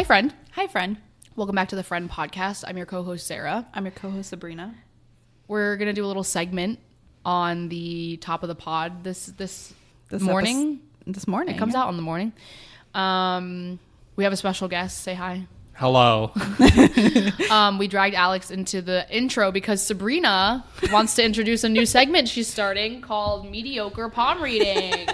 Hi, friend. Hi, friend. Welcome back to the Friend Podcast. I'm your co-host, Sarah. I'm your co-host, Sabrina. We're going to do a little segment on the top of the pod this morning. This morning. It comes out on the morning. We have a special guest. Say hi. Hello. We dragged Alex into the intro because Sabrina wants to introduce a new segment she's starting called Mediocre Palm Reading.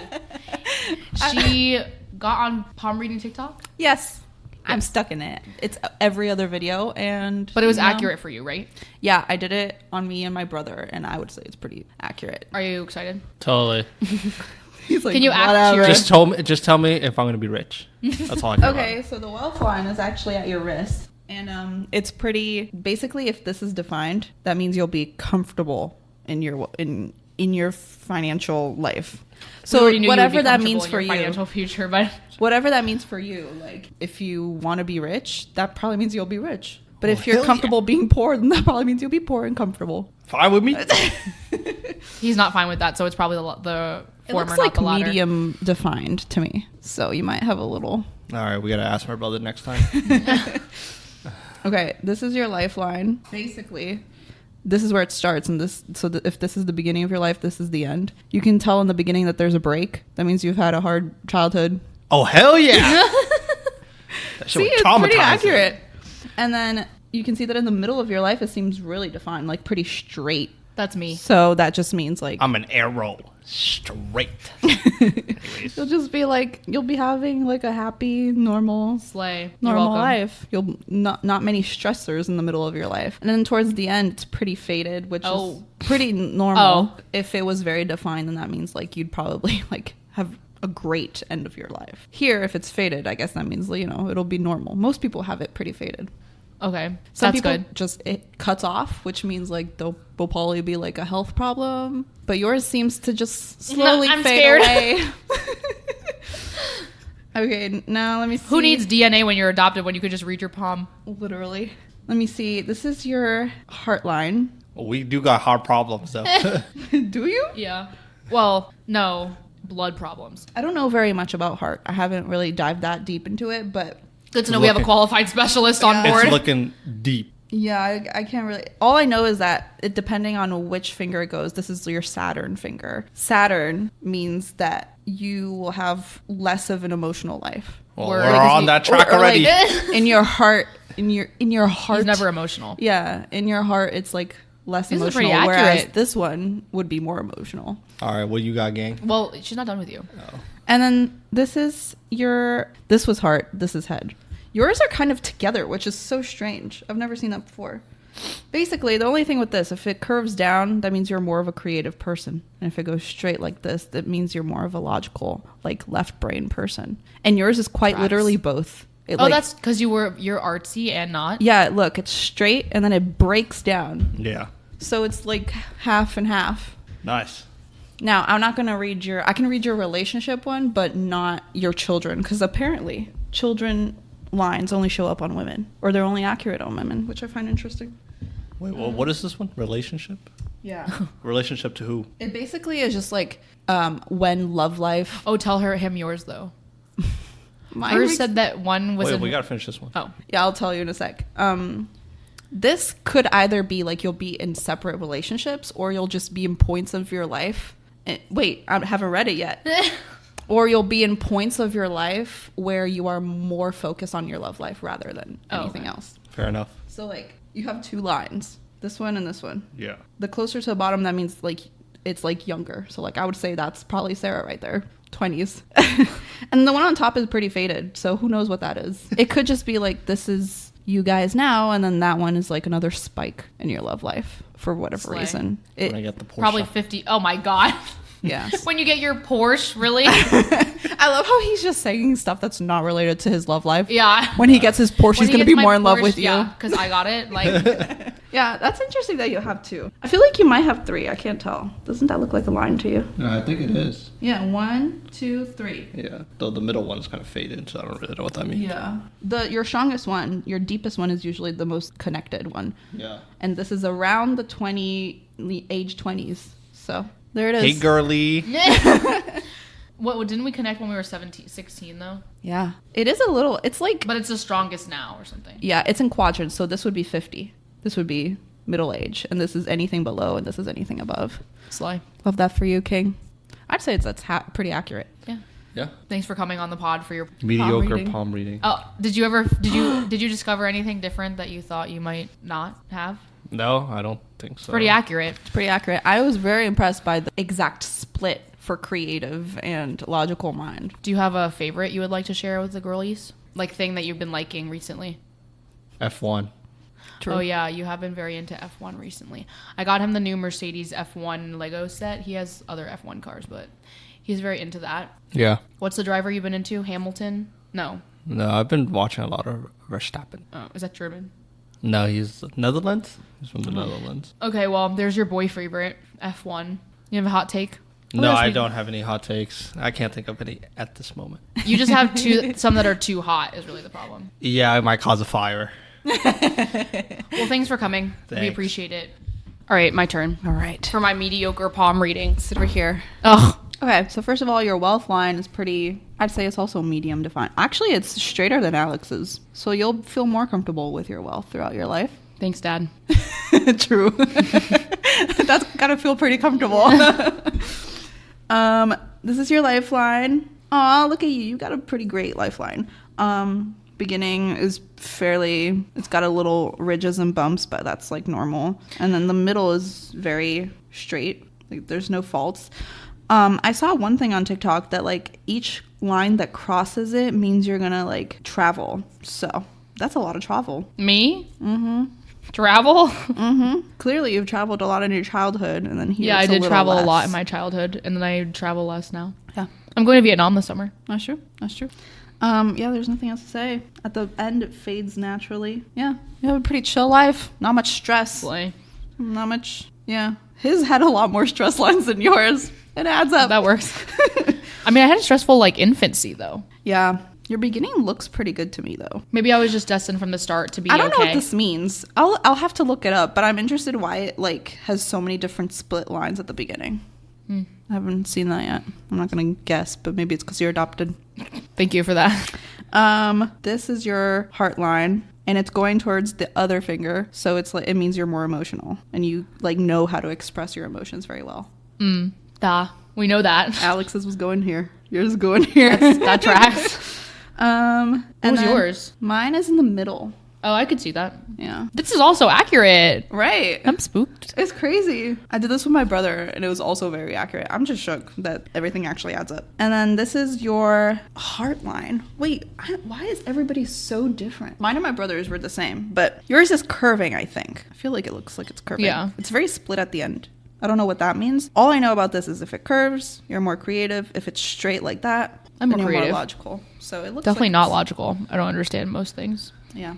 She got on palm reading TikTok? Yes. I'm stuck in it. It's every other video, but it was accurate for you, right? Yeah, I did it on me and my brother, and I would say it's pretty accurate. Are you excited? Totally. He's like, can you act curious? Just tell me if I'm going to be rich. That's all I care Okay, so the wealth line is actually at your wrist, and it's pretty. Basically, if this is defined, that means you'll be comfortable in your financial life. So whatever that means for you, financial future, but whatever that means for you, like if you want to be rich, that probably means you'll be rich. But if you're comfortable being poor, then that probably means you'll be poor and comfortable. Fine with me. He's not fine with that, so it's probably the former, it looks like not the latter. Medium defined to me, so you might have a little. All right, we got to ask my brother next time. Okay, this is your lifeline. Basically, this is where it starts, and if this is the beginning of your life, this is the end. You can tell in the beginning that there's a break. That means you've had a hard childhood. Oh, hell yeah. That See, it's pretty accurate. And then you can see that in the middle of your life, it seems really defined, like pretty straight. That's me. So that just means like I'm an arrow. Straight. You'll just be like, you'll be having like a happy, normal life. You'll not many stressors in the middle of your life. And then towards the end, it's pretty faded, which is pretty normal. If it was very defined, then that means like you'd probably like have a great end of your life. Here, if it's faded, I guess that means, it'll be normal. Most people have it pretty faded. Okay. Some That's people good. just it cuts off, which means like there'll probably be like a health problem. But yours seems to just slowly I'm fade scared. away. Okay, now let me see. Who needs DNA when you're adopted when you could just read your palm? Literally. Let me see. This is your heart line. Well, we do got hard problems, though. Do you? Yeah. Well, no. Blood problems. I don't know very much about heart. I haven't really dived that deep into it, but good to know we have a qualified specialist on board. It's looking deep. Yeah, I can't really. All I know is that depending on which finger it goes, this is your Saturn finger. Saturn means that you will have less of an emotional life. Well, we're on that track already. Like, in your heart, in your heart. He's never emotional. Yeah, in your heart, it's like less this emotional. Is pretty whereas accurate. this one would be more emotional. All right, what you got, gang? Well, she's not done with you. Oh. And then this is this was heart, this is head. Yours are kind of together, which is so strange. I've never seen that before. Basically, the only thing with this, if it curves down, that means you're more of a creative person. And if it goes straight like this, that means you're more of a logical, like left brain person. And yours is quite literally both. That's because you're artsy and not? Yeah, look, it's straight and then it breaks down. Yeah. So it's like half and half. Nice. Now, I'm not going to read I can read your relationship one, but not your children. Because apparently, children lines only show up on women. Or they're only accurate on women, which I find interesting. Wait, well, what is this one? Relationship? Yeah. Relationship to who? It basically is just like when love life. Oh, tell him yours, though. Mine said that one was Wait, we got to finish this one. Oh. Yeah, I'll tell you in a sec. This could either be like you'll be in separate relationships or you'll just be in points of your life. Wait, I haven't read it yet. Or you'll be in points of your life where you are more focused on your love life rather than anything else. Fair enough. So like you have two lines, this one and this one. Yeah. The closer to the bottom, that means like it's like younger. So like I would say that's probably Sarah right there, 20s. And the one on top is pretty faded. So who knows what that is? It could just be like this is you guys now, and then that one is like another spike in your love life for whatever reason. When I get the Porsche. Probably 50. Oh my God. Yeah. When you get your Porsche, really? I love how he's just saying stuff that's not related to his love life. Yeah. When he gets his Porsche, he's going to be more in love with you. Yeah, because I got it. Like. Yeah, that's interesting that you have two. I feel like you might have three. I can't tell. Doesn't that look like a line to you? No, I think it is. Yeah, 1, 2, 3. Yeah, though the middle one's kind of faded, so I don't really know what that means. Yeah. Your strongest one, your deepest one is usually the most connected one. Yeah. And this is around the age 20s. So there it is. Hey, girly. What didn't we connect when we were 16 though? Yeah. It is a little, it's like, But it's the strongest now or something. yeah, it's in quadrants. So this would be 50. This would be middle age. And this is anything below and this is anything above. Slay. Love that for you, King. I'd say that's pretty accurate. Yeah. Yeah. Thanks for coming on the pod for your Mediocre palm reading. Oh, did you discover anything different that you thought you might not have? No, I don't think so. Pretty accurate. It's pretty accurate. I was very impressed by the exact split for creative and logical mind. Do you have a favorite you would like to share with the girlies? Like thing that you've been liking recently? F1. True. Oh yeah, you have been very into F1 recently. I got him the new Mercedes F1 Lego set. He has other F1 cars, but he's very into that. Yeah. What's the driver you've been into? Hamilton? No, I've been watching a lot of Verstappen. Oh, is that German? No, he's Netherlands. He's from the Netherlands. Okay, well, there's your boy favorite, F1. You have a hot take? No, I don't have any hot takes. I can't think of any at this moment. You just have some that are too hot is really the problem. Yeah, it might cause a fire. Well, thanks for coming. We Thanks. appreciate it. All right, my turn. All right. For my mediocre palm reading. Sit over here. Ugh. Okay, so first of all, your wealth line is pretty, I'd say it's also medium defined. Actually, it's straighter than Alex's. So you'll feel more comfortable with your wealth throughout your life. Thanks, Dad. True. That's gotta feel pretty comfortable. This is your lifeline. Aw, look at you. You got a pretty great lifeline. Beginning is fairly, it's got a little ridges and bumps, but that's like normal. And then the middle is very straight. Like there's no faults. I saw one thing on TikTok that like each line that crosses it means you're gonna like travel. So that's a lot of travel. Me? Mm-hmm. Travel? Mm-hmm. Clearly you've traveled a lot in your childhood, and then here Yeah, I it's did travel less. a lot in my childhood, and then I travel less now. Yeah, I'm going to Vietnam this summer. that's true. That's true. Yeah, there's nothing else to say. At the end, it fades naturally. Yeah, you have a pretty chill life. Not much stress. Slay. Not much. Yeah, his had a lot more stress lines than yours. It adds up. That works. I mean, I had a stressful like infancy though. Yeah, your beginning looks pretty good to me though. Maybe I was just destined from the start to be I don't know okay. what this means. I'll have to look it up, but I'm interested why it like has so many different split lines at the beginning. I haven't seen that yet. I'm not gonna guess, but maybe it's because you're adopted. Thank you for that. This is your heart line, and it's going towards the other finger, so it's like it means you're more emotional and you like know how to express your emotions very well. Duh. We know that. Alex's was going here. Yours is going here. That tracks. And What was then yours? Mine is in the middle. Oh, I could see that. Yeah. This is also accurate. Right. I'm spooked. It's crazy. I did this with my brother, and it was also very accurate. I'm just shook that everything actually adds up. And then this is your heart line. Wait, why is everybody so different? Mine and my brother's were the same, but yours is curving, I think. I feel like it looks like it's curving. Yeah. It's very split at the end. I don't know what that means. All I know about this is if it curves, you're more creative. If it's straight like that, I'm then more you're creative. more logical. So it looks Definitely like not it's- logical. I don't understand most things. Yeah.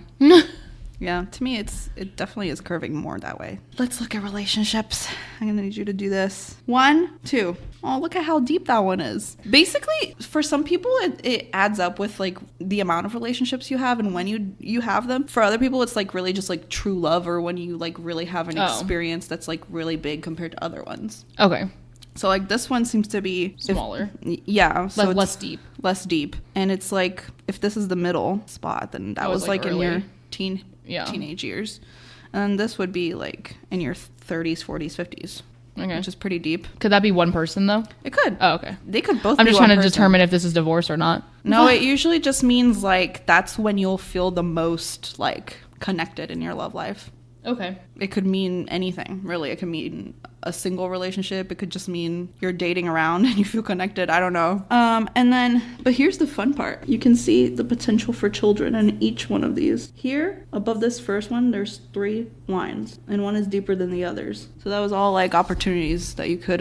Yeah, to me, it definitely is curving more that way. Let's look at relationships. I'm going to need you to do this. 1, 2. Oh, look at how deep that one is. Basically, for some people, it adds up with, like, the amount of relationships you have and when you have them. For other people, it's, like, really just, like, true love or when you, like, really have an experience that's, like, really big compared to other ones. Okay. So, like, this one seems to be... Smaller. Yeah. So it's less deep. Less deep. And it's, like, if this is the middle spot, then that was, like, in early. your teenage years. And this would be like in your 30s, 40s, 50s. Okay. Which is pretty deep. Could that be one person though? It could. Oh, okay. They could both I'm be just one trying to person. determine if this is divorce or not. No, it usually just means like that's when you'll feel the most like connected in your love life. Okay. It could mean anything, really. It could mean a single relationship. It could just mean you're dating around and you feel connected. I don't know. But here's the fun part. You can see the potential for children in each one of these. Here, above this first one, there's 3 lines, and one is deeper than the others. So that was all like opportunities that you could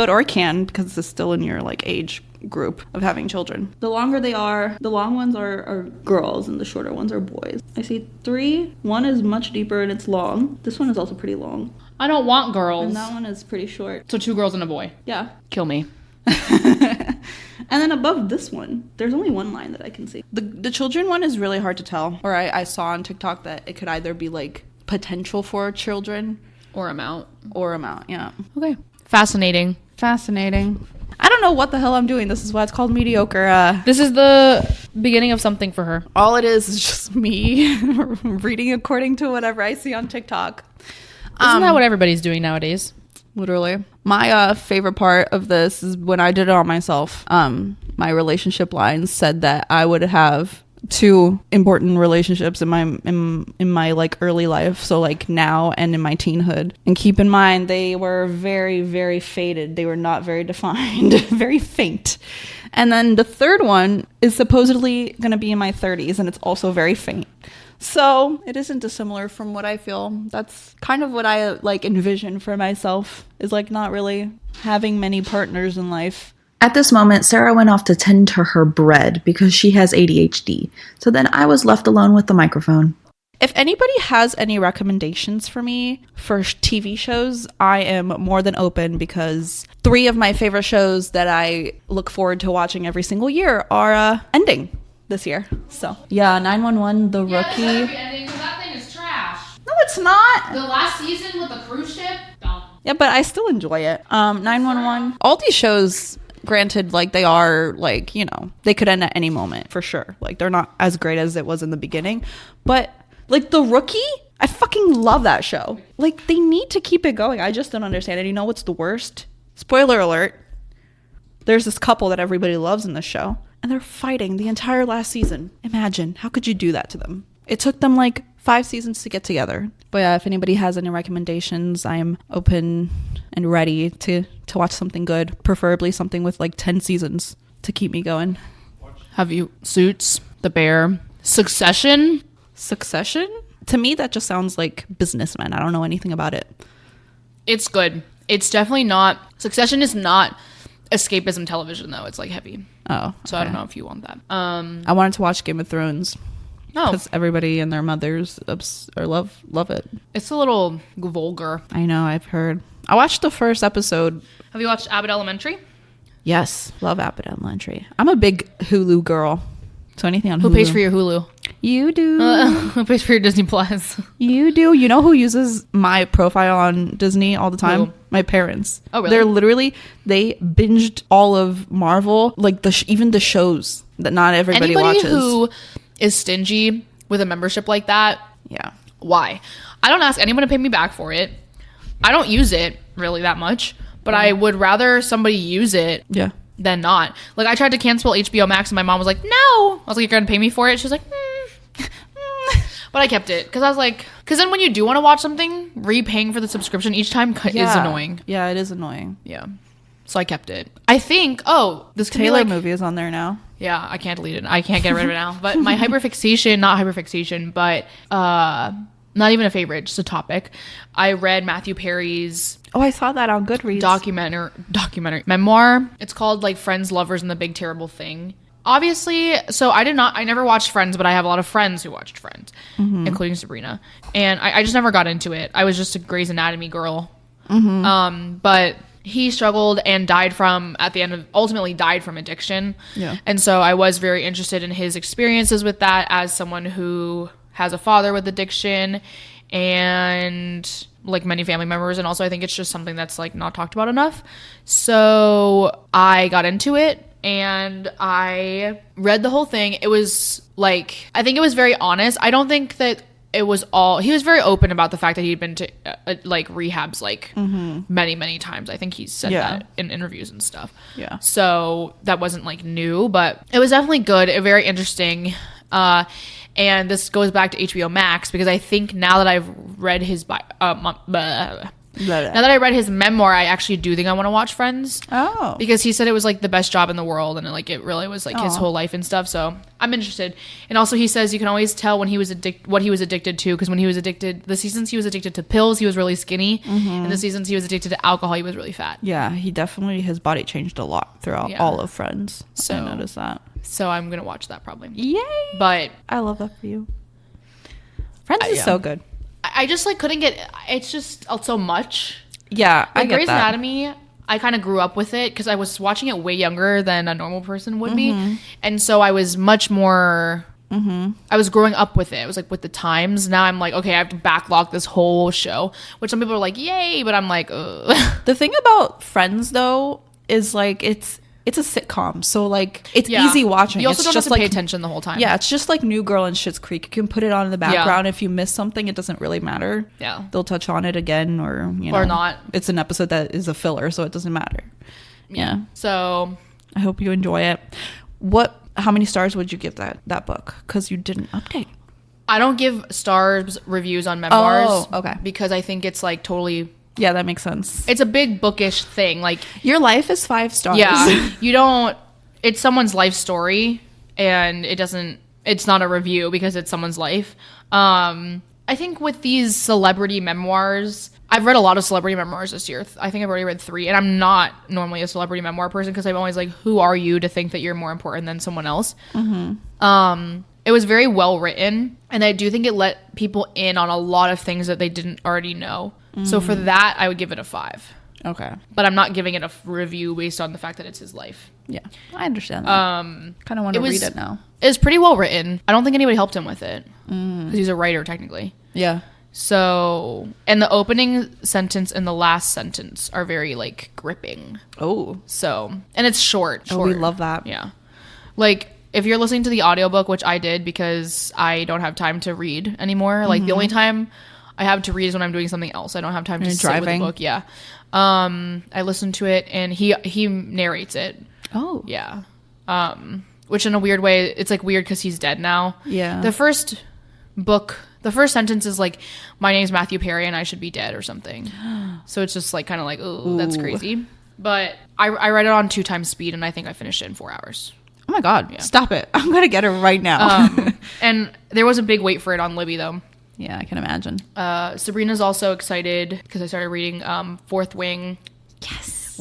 or can, because it's still in your like age group of having children. The longer they are, the long ones are girls and the shorter ones are boys. I see 3. One is much deeper and it's long. This one is also pretty long. I don't want girls. And that one is pretty short. So 2 girls and a boy. Yeah. Kill me. And then above this one, there's only 1 line that I can see. The children one is really hard to tell. Or I saw on TikTok that it could either be like potential for children Or amount. or amount. Yeah. Okay. Fascinating. Fascinating. I don't know what the hell I'm doing. This is why it's called mediocre. This is the beginning of something for her. All it is just me reading according to whatever I see on TikTok. Isn't that what everybody's doing nowadays? Literally. My favorite part of this is when I did it on myself. My relationship lines said that I would have 2 important relationships in my like early life, so like now and in my teenhood. And keep in mind, they were very, very faded. They were not very defined, very faint. And then the third one is supposedly going to be in my 30s, and it's also very faint. So it isn't dissimilar from what I feel. That's kind of what I like envision for myself, is like not really having many partners in life. At this moment, Sarah went off to tend to her bread because she has ADHD. So then I was left alone with the microphone. If anybody has any recommendations for me for TV shows, I am more than open, because 3 of my favorite shows that I look forward to watching every single year are ending this year. So yeah, 911, The Rookie. Yeah, ending, 'cause that thing is trash. No, it's not. The last season with the cruise ship, dumb. Yeah, but I still enjoy it. 911. All these shows, granted, like they are like, you know, they could end at any moment for sure. Like they're not as great as it was in the beginning, but like The Rookie, I fucking love that show. Like they need to keep it going. I just don't understand it. You know what's the worst? Spoiler alert. There's this couple that everybody loves in the show, and they're fighting the entire last season. Imagine, how could you do that to them? It took them like 5 seasons to get together. But yeah, if anybody has any recommendations, I'm open and ready to watch something good, preferably something with like 10 seasons to keep me going. Have you Suits, The Bear, Succession? Succession? To me, that just sounds like businessmen. I don't know anything about it. It's good. It's definitely not. Succession is not escapism television, though. It's like heavy. Oh, so I don't know if you want that. I wanted to watch Game of Thrones. No, because everybody and their mothers love it. It's a little vulgar. I know. I've heard. I watched the first episode. Have you watched Abbott Elementary? Yes, love Abbott Elementary. I'm a big Hulu girl. So anything on Hulu. Who pays for your Hulu? You do. Who pays for your Disney Plus? You do. You know who uses my profile on Disney all the time? Who? My parents. Oh, really? They're literally, they binged all of Marvel, like even the shows that not everybody watches. Who is stingy with a membership like that? Yeah. Why? I don't ask anyone to pay me back for it. I don't use it really that much, but I would rather somebody use it. Yeah. Than not. Like I tried to cancel HBO Max and my mom was like, no. I was like, you're gonna pay me for it? She was like, but I kept it because I was like, because then when you do want to watch something, repaying for the subscription each time is annoying. Yeah, it is annoying. Yeah. So I kept it. I think, this Taylor movie is on there now. Yeah, I can't delete it. I can't get rid of it now. But my not hyperfixation, but not even a favorite, just a topic. I read Matthew Perry's I saw that on Goodreads. Documentary memoir. It's called like Friends, Lovers, and the Big Terrible Thing. Obviously, so I never watched Friends, but I have a lot of friends who watched Friends, including Sabrina. And I just never got into it. I was just a Grey's Anatomy girl. But he struggled and ultimately died from addiction. Yeah. And so I was very interested in his experiences with that as someone who has a father with addiction and like many family members. And also I think it's just something that's like not talked about enough. So I got into it and I read the whole thing. It was like, I think it was very honest. I don't think that it was he was very open about the fact that he'd been to like rehabs like many times. I think he said that in interviews and stuff. Yeah. So that wasn't like new, but it was definitely good. Very interesting. And this goes back to HBO Max because I think now that I've read his now that I read his memoir, I actually do think I want to watch Friends. Oh. Because he said it was like the best job in the world and like it really was like his whole life and stuff. So I'm interested. And also he says you can always tell when he was what he was addicted to, because when he was addicted, the seasons he was addicted to pills, he was really skinny. And the seasons he was addicted to alcohol, he was really fat. Yeah, his body changed a lot throughout all of Friends. So I noticed that. So I'm going to watch that probably. Yay. But I love that for you. Friends is so good. I just like couldn't get, it's just so much. Yeah, I get Grey's that. Anatomy, I kind of grew up with it because I was watching it way younger than a normal person would be. And so I was much more, I was growing up with it. It was like with the times. Now I'm like, okay, I have to backlog this whole show, which some people are like, yay, but I'm like, ugh. The thing about Friends though is like it's a sitcom, so like it's easy watching. You also it's don't just have to like, pay attention the whole time. Yeah, it's just like New Girl and Schitt's Creek. You can put it on in the background. If you miss something, it doesn't really matter. Yeah, they'll touch on it again, or or not. It's an episode that is a filler, so it doesn't matter. Yeah. So I hope you enjoy it. How many stars would you give that book? Because you didn't update. I don't give stars reviews on memoirs. Oh, okay. Because I think it's like totally. Yeah, that makes sense. It's a big bookish thing. Like your life is 5 stars. Yeah, you don't. It's someone's life story, and it's not a review because it's someone's life. I think with these celebrity memoirs, I've read a lot of celebrity memoirs this year. I think I've already read 3, and I'm not normally a celebrity memoir person because I'm always like, who are you to think that you're more important than someone else? Mm-hmm. It was very well written, and I do think it let people in on a lot of things that they didn't already know. Mm-hmm. So for that, I would give it a 5. Okay. But I'm not giving it a review based on the fact that it's his life. Yeah, I understand that. Kind of want to read it now. It was pretty well written. I don't think anybody helped him with it because he's a writer technically. Yeah. So, and the opening sentence and the last sentence are very like gripping. Oh. So, and it's short. Oh, we love that. Yeah. Like if you're listening to the audiobook, which I did because I don't have time to read anymore. Like the only time I have to read is when I'm doing something else. I don't have time to sit with the book. Yeah. I listened to it and he narrates it. Oh. Yeah. Which in a weird way, it's like weird because he's dead now. Yeah. The first sentence is like, my name's Matthew Perry and I should be dead or something. So it's just like kind of like, oh, that's crazy. But I read it on 2 times speed and I think I finished it in 4 hours. Oh my God. Yeah. Stop it. I'm going to get it right now. And there was a big wait for it on Libby though. Yeah, I can imagine. Sabrina's also excited because I started reading Fourth Wing. Yes.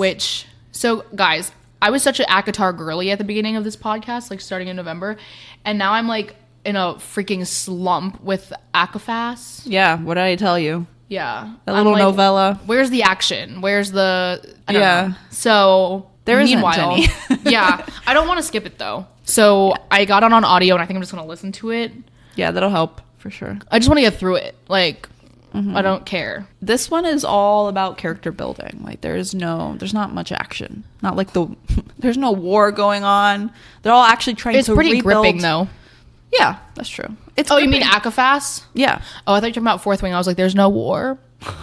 So guys, I was such an ACOTAR girly at the beginning of this podcast, like starting in November. And now I'm like in a freaking slump with ACOFAS. Yeah, what did I tell you? Yeah. A little like, novella. Where's the action? Where's the... I don't know. So... There isn't any. Yeah. I don't want to skip it though. So I got on audio and I think I'm just going to listen to it. Yeah, that'll help for sure. I just want to get through it. Like, I don't care. This one is all about character building. Like there's not much action. Not like there's no war going on. They're all actually trying to rebuild. It's pretty gripping though. Yeah, that's true. You mean ACOFAS? Yeah. Oh, I thought you were talking about Fourth Wing. I was like, there's no war.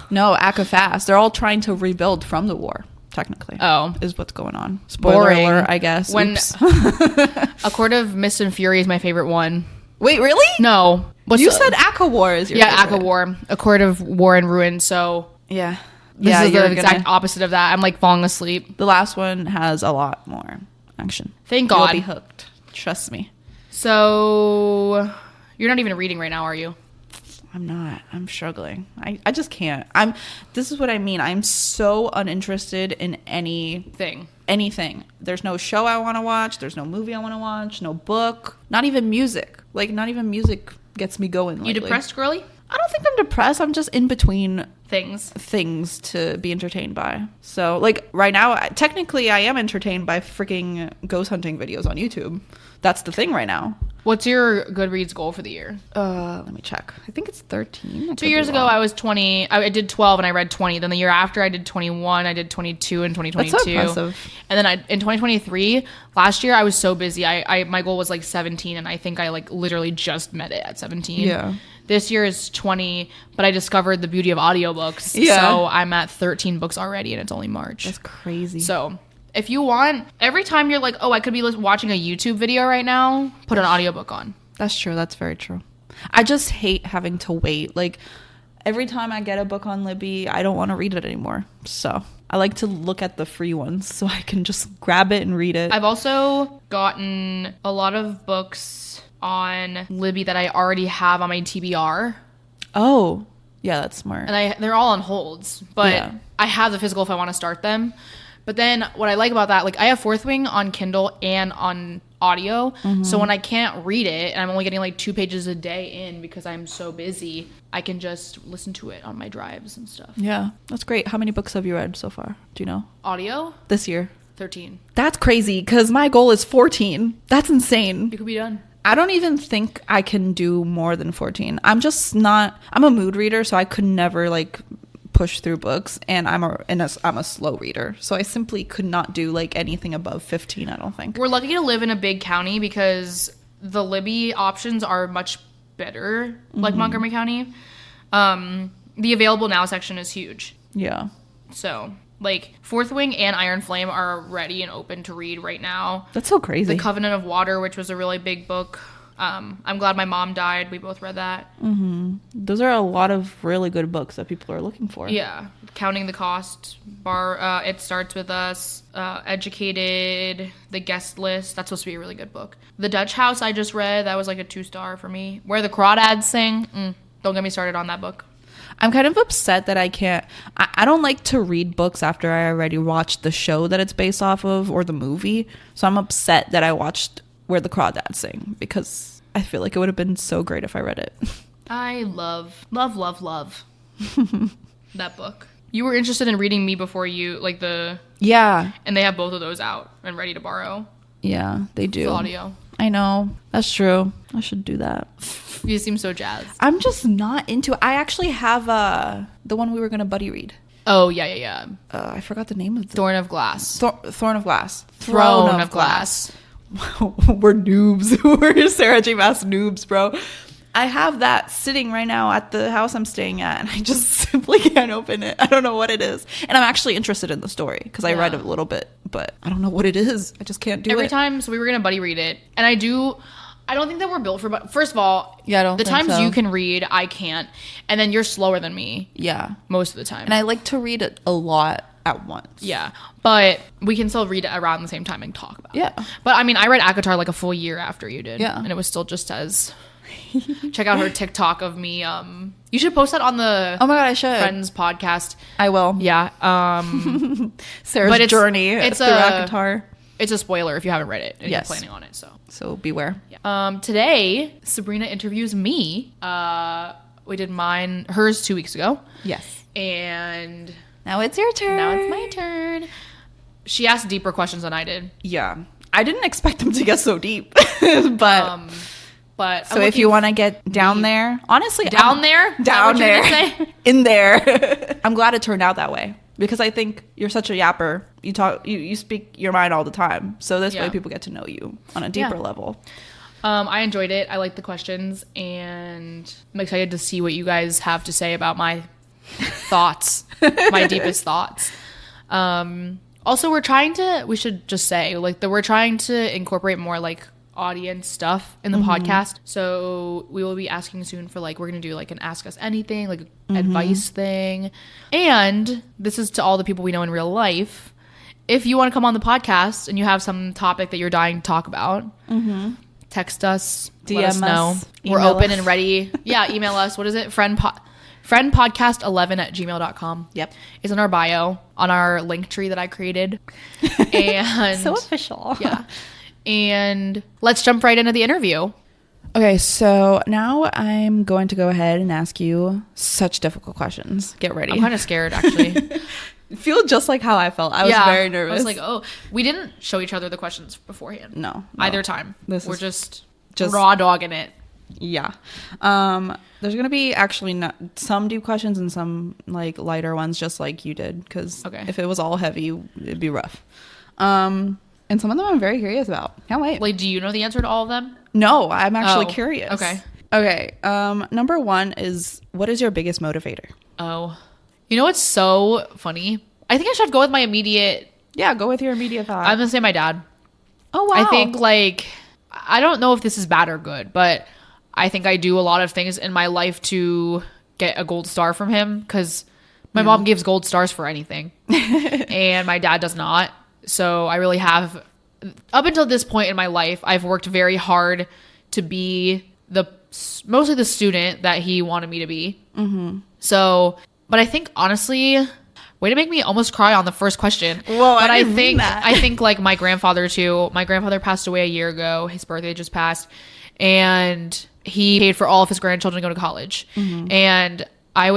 No, ACOFAS. They're all trying to rebuild from the war. Technically, is what's going on. Spoiler alert, I guess. When A Court of Mist and Fury is my favorite one. Wait, really? No, you said ACO War is your favorite. ACO War, A Court of War and Ruin. So yeah, this is the exact opposite of that. I'm like falling asleep. The last one has a lot more action. Thank God. You'll be hooked. Trust me. So you're not even reading right now, are you? I'm not. I'm struggling. I just can't. This is what I mean. I'm so uninterested in anything. There's no show I want to watch. There's no movie I want to watch. No book. Not even music. Like, not even music gets me going lately. You depressed, girly? I don't think I'm depressed. I'm just in between things to be entertained by. So, like, right now, technically, I am entertained by freaking ghost hunting videos on YouTube. That's the thing right now. What's your Goodreads goal for the year? Let me check. I think it's 13. 2 years ago, I was 20. I did 12 and I read 20. Then the year after, I did 21. I did 22 in 2022. That's so impressive. And then in 2023, last year, I was so busy. My goal was like 17, and I think I like literally just met it at 17. Yeah. This year is 20, but I discovered the beauty of audiobooks. Yeah. So I'm at 13 books already, and it's only March. That's crazy. So if you want, every time you're like, oh, I could be watching a YouTube video right now, put an audiobook on. That's true. That's very true. I just hate having to wait. Like, every time I get a book on Libby, I don't want to read it anymore. So I like to look at the free ones so I can just grab it and read it. I've also gotten a lot of books on Libby that I already have on my TBR. Oh, yeah, that's smart. And they're all on holds, but I have the physical if I want to start them. But then what I like about that, like I have Fourth Wing on Kindle and on audio. Mm-hmm. So when I can't read it and I'm only getting like 2 pages a day in because I'm so busy, I can just listen to it on my drives and stuff. Yeah, that's great. How many books have you read so far? Do you know? Audio? This year? 13. That's crazy because my goal is 14. That's insane. You could be done. I don't even think I can do more than 14. I'm just not... I'm a mood reader, so I could never like push through books, and I'm a slow reader, so I simply could not do like anything above 15. I don't think. We're lucky to live in a big county because the Libby options are much better, like Montgomery County. The available now section is huge. Yeah. So, like, Fourth Wing and Iron Flame are ready and open to read right now. That's so crazy. The Covenant of Water, which was a really big book. I'm glad my mom died. We both read that. Those are a lot of really good books that people are looking for. Yeah. Counting the Cost, It Starts With Us, Educated, The Guest List. That's supposed to be a really good book. The Dutch House I just read. That was like a 2-star for me. Where the Crawdads Sing. Don't get me started on that book. I'm kind of upset that I can't. I don't like to read books after I already watched the show that it's based off of or the movie. So I'm upset that I watched Where the Crawdads Sing because I feel like it would have been so great if I read it. I love that book. You were interested in reading Me Before You, like the... Yeah. And they have both of those out and ready to borrow. Yeah, they do. The audio. I know. That's true. I should do that. You seem so jazzed. I'm just not into it. I actually have the one we were going to buddy read. Oh, yeah. I forgot the name of the... Thorn of Glass. Thorn of Glass. Throne of Glass. We're noobs. We're Sarah J. Maas noobs, bro. I have that sitting right now at the house I'm staying at, and I just simply can't open it. I don't know what it is. And I'm actually interested in the story because I read a little bit, but I don't know what it is. I just can't do it. Every time, so we were going to buddy read it. And I don't think that we're built for, but first of all, the times you can read, I can't. And then you're slower than me. Yeah. Most of the time. And I like to read it a lot at once. Yeah. But we can still read it around the same time and talk about it. But I mean, I read ACOTAR like a full year after you did. Yeah. And it was still just as... Check out her TikTok of me. You should post that on the Oh my god, I should. Friends podcast. I will. Yeah. Sarah's journey through ACOTAR. It's a spoiler if you haven't read it and you're planning on it. So beware. Yeah. Today, Sabrina interviews me. We did hers 2 weeks ago. Yes. And now it's your turn. Now it's my turn. She asked deeper questions than I did. Yeah. I didn't expect them to get so deep. But so if you want to get down there, honestly, down there, in there, I'm glad it turned out that way because I think you're such a yapper. You talk, you speak your mind all the time. So this way people get to know you on a deeper level. I enjoyed it. I liked the questions and I'm excited to see what you guys have to say about my thoughts, my deepest thoughts. Also, we should just say we're trying to incorporate more audience stuff in the podcast, so we will be asking soon for we're gonna do an ask us anything, advice thing. And this is to all the people we know in real life. If you want to come on the podcast and you have some topic that you're dying to talk about, text us, DM let us know. We're open and ready. Yeah, email us. What is it? friendpodcast11@gmail.com. Yep. It's in our bio on our link tree that I created. And so official. Yeah. And let's jump right into the interview. Okay, so now I'm going to go ahead and ask you such difficult questions. Get ready. I'm kind of scared, actually. Feel just like how I felt. I was very nervous. I was we didn't show each other the questions beforehand. No. Either time. We're just raw dogging it. Yeah. There's going to be actually some deep questions and some lighter ones just like you did because if it was all heavy, it'd be rough. And some of them I'm very curious about. Can't wait. Do you know the answer to all of them? No, I'm actually curious. Okay. Number one is, what is your biggest motivator? Oh. You know what's so funny? I think I should go with my immediate... Yeah, go with your immediate thought. I'm going to say my dad. Oh, wow. I think, I don't know if this is bad or good, but I think I do a lot of things in my life to get a gold star from him because my mom gives gold stars for anything. And my dad does not. So I really have, up until this point in my life, I've worked very hard to be mostly the student that he wanted me to be. Mm-hmm. So, but I think honestly, way to make me almost cry on the first question. Well, but I think my grandfather too. My grandfather passed away a year ago. His birthday just passed, and he paid for all of his grandchildren to go to college. Mm-hmm. And I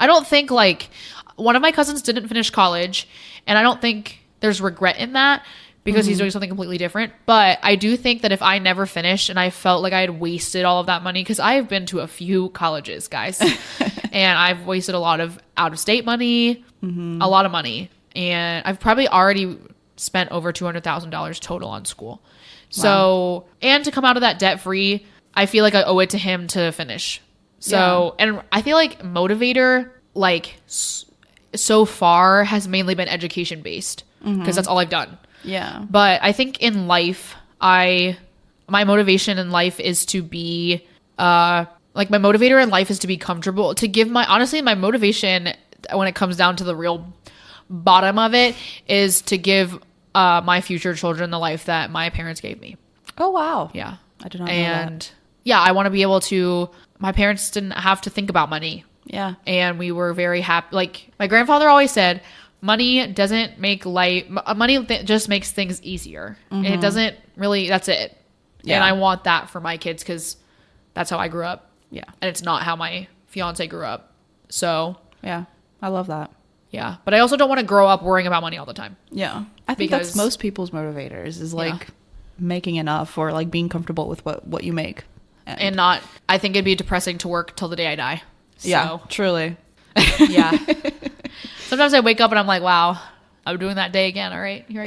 don't think one of my cousins didn't finish college, and I don't think there's regret in that because he's doing something completely different. But I do think that if I never finished and I felt like I had wasted all of that money, because I have been to a few colleges, guys, and I've wasted a lot of out-of-state money, a lot of money, and I've probably already spent over $200,000 total on school. So, and to come out of that debt-free, I feel like I owe it to him to finish. So, and I feel like motivator, like, so far has mainly been education-based, because that's all I've done. Yeah. But I think in life, my motivation in life is to be, my motivator in life is to be comfortable, to give honestly, my motivation when it comes down to the real bottom of it is to give my future children the life that my parents gave me. Oh, wow. Yeah. I did not know that. And yeah, I want to be able to, my parents didn't have to think about money. Yeah. And we were very happy. Like my grandfather always said, money doesn't make life, just makes things easier. It doesn't really, that's it. Yeah. And I want that for my kids because that's how I grew up. Yeah. And it's not how my fiance grew up. So. Yeah. I love that. Yeah. But I also don't want to grow up worrying about money all the time. Yeah. I think that's most people's motivators is like making enough or like being comfortable with what you make. And not, I think it'd be depressing to work till the day I die. So, yeah. Truly. Yeah. Sometimes I wake up and I'm like, wow, I'm doing that day again. All right, here I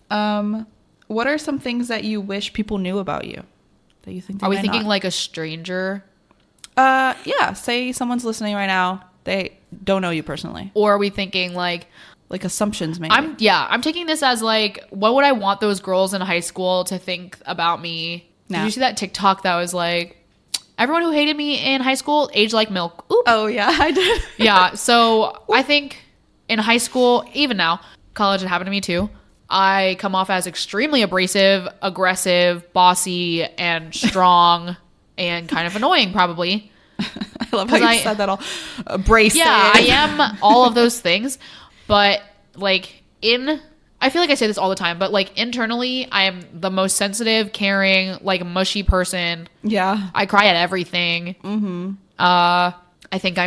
go. What are some things that you wish people knew about you that you think? Are we thinking like a stranger? Yeah. Say someone's listening right now. They don't know you personally. Or are we thinking like assumptions maybe? I'm taking this as like, what would I want those girls in high school to think about me? Did you see that TikTok that was like, everyone who hated me in high school aged like milk? Oop. Oh, yeah, I did. Yeah, so I think in high school, even now, college, it happened to me too. I come off as extremely abrasive, aggressive, bossy, and strong, and kind of annoying, probably. I love how you said that all abrasive. Yeah, I am all of those things, but like I feel like I say this all the time, but like internally, I am the most sensitive, caring, like mushy person. Yeah. I cry at everything. I think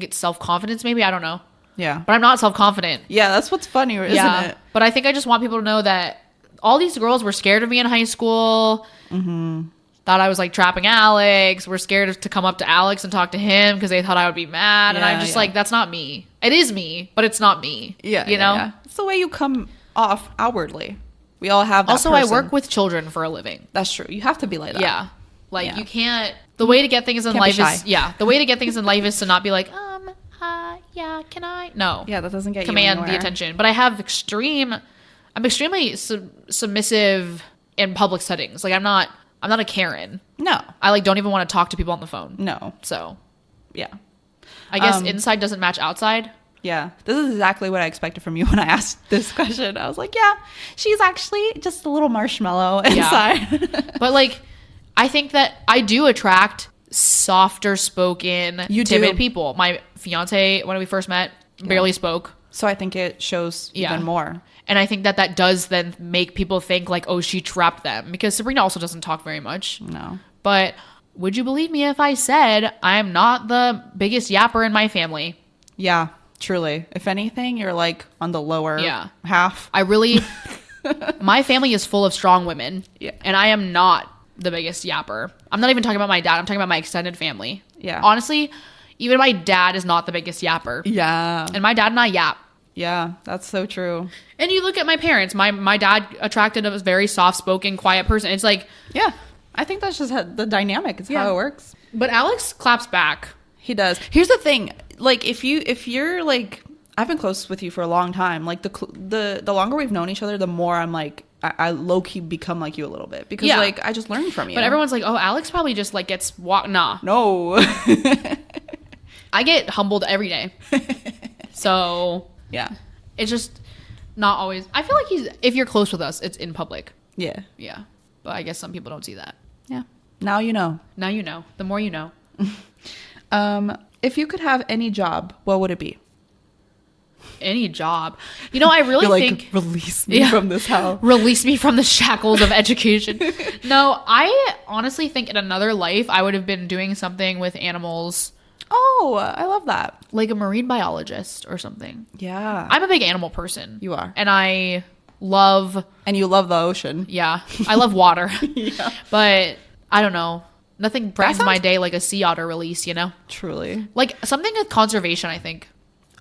it's self-confidence maybe. I don't know. Yeah. But I'm not self-confident. Yeah, that's what's funny, isn't it? But I think I just want people to know that all these girls were scared of me in high school. Thought I was like trapping Alex. Were scared to come up to Alex and talk to him because they thought I would be mad. And I'm just like, that's not me. It is me, but it's not me. Yeah. You know? Yeah. It's the way you come off outwardly. We all have that Also, person. I work with children for a living. That's true. You have to be like that. Yeah. Like you can't, the way to get things in life is, the way to get things in life is to not be like, yeah, can I? No. Yeah, that doesn't get command the attention. But I have I'm extremely submissive in public settings. Like I'm not a Karen. No. I like don't even want to talk to people on the phone. No. So. Yeah. I guess inside doesn't match outside. Yeah. This is exactly what I expected from you when I asked this question. I was like, yeah, she's actually just a little marshmallow inside. Yeah. But like, I think that I do attract softer spoken, timid people. My fiance, when we first met, barely spoke. So I think it shows even more. And I think that does then make people think like, oh, she trapped them. Because Sabrina also doesn't talk very much. No. But would you believe me if I said I'm not the biggest yapper in my family? Yeah, truly. If anything, you're like on the lower half. I really, my family is full of strong women. Yeah. And I am not the biggest yapper. I'm not even talking about my dad. I'm talking about my extended family. Yeah. Honestly, even my dad is not the biggest yapper. Yeah. And my dad and I yap. Yeah, that's so true. And you look at my parents. My dad attracted a very soft-spoken, quiet person. It's like... Yeah, I think that's just the dynamic. It's how it works. But Alex claps back. He does. Here's the thing. Like, if you're, like... I've been close with you for a long time. Like, the longer we've known each other, the more I'm, like... I low-key become like you a little bit. Because, like, I just learned from you. But everyone's like, oh, Alex probably just, like, gets... Nah. No. I get humbled every day. So... Yeah. It's just not always. I feel like if you're close with us, it's in public. Yeah. Yeah. But I guess some people don't see that. Yeah. Now you know. Now you know. The more you know. If you could have any job, what would it be? Any job. You know, I really think... Release me from this house. Release me from the shackles of education. No, I honestly think in another life, I would have been doing something with animals Oh, I love that. Like a marine biologist or something. Yeah. I'm a big animal person. You are. And I love... And you love the ocean. Yeah. I love water. Yeah. But I don't know. Nothing brightens my sounds- day like a sea otter release, you know? Truly. Like something with conservation, I think.